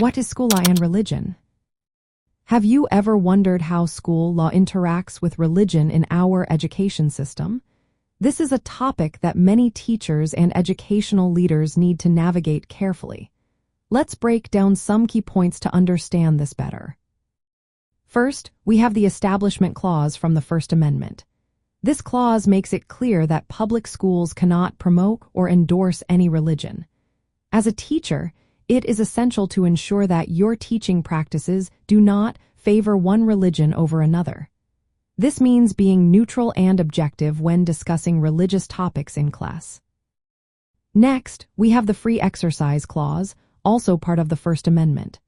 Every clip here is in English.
What is school law and religion? Have you ever wondered how school law interacts with religion in our education system? This is a topic that many teachers and educational leaders need to navigate carefully. Let's break down some key points to understand this better. First, we have the Establishment Clause from the First Amendment. This clause makes it clear that public schools cannot promote or endorse any religion. As a teacher, it is essential to ensure that your teaching practices do not favor one religion over another. This means being neutral and objective when discussing religious topics in class. Next, we have the Free Exercise Clause, also part of the First Amendment.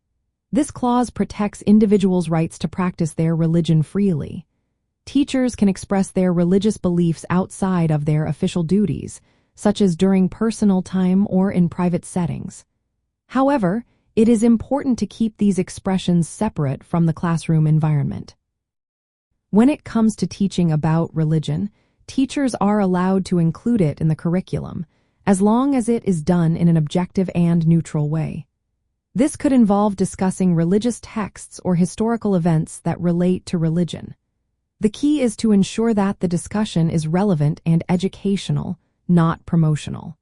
This clause protects individuals' rights to practice their religion freely. Teachers can express their religious beliefs outside of their official duties, such as during personal time or in private settings. However, it is important to keep these expressions separate from the classroom environment. When it comes to teaching about religion, teachers are allowed to include it in the curriculum, as long as it is done in an objective and neutral way. This could involve discussing religious texts or historical events that relate to religion. The key is to ensure that the discussion is relevant and educational, not promotional.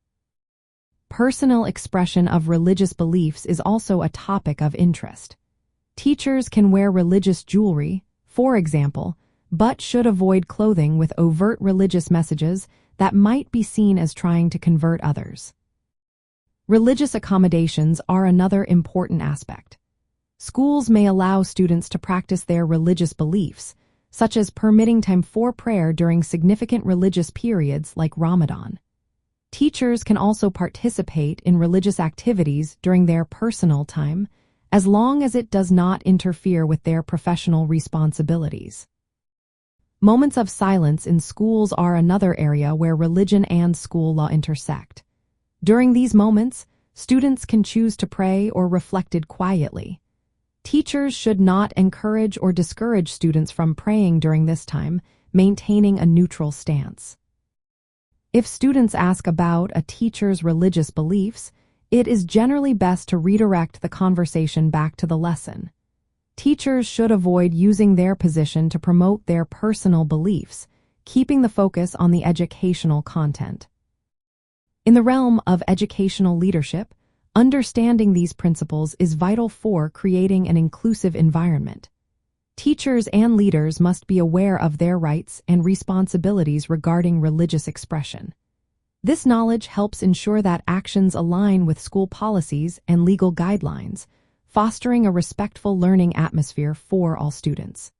Personal expression of religious beliefs is also a topic of interest. Teachers can wear religious jewelry, for example, but should avoid clothing with overt religious messages that might be seen as trying to convert others. Religious accommodations are another important aspect. Schools may allow students to practice their religious beliefs, such as permitting time for prayer during significant religious periods like Ramadan. Teachers can also participate in religious activities during their personal time, as long as it does not interfere with their professional responsibilities. Moments of silence in schools are another area where religion and school law intersect. During these moments, students can choose to pray or reflect quietly. Teachers should not encourage or discourage students from praying during this time, maintaining a neutral stance. If students ask about a teacher's religious beliefs, it is generally best to redirect the conversation back to the lesson. Teachers should avoid using their position to promote their personal beliefs, keeping the focus on the educational content. In the realm of educational leadership, understanding these principles is vital for creating an inclusive environment. Teachers and leaders must be aware of their rights and responsibilities regarding religious expression. This knowledge helps ensure that actions align with school policies and legal guidelines, fostering a respectful learning atmosphere for all students.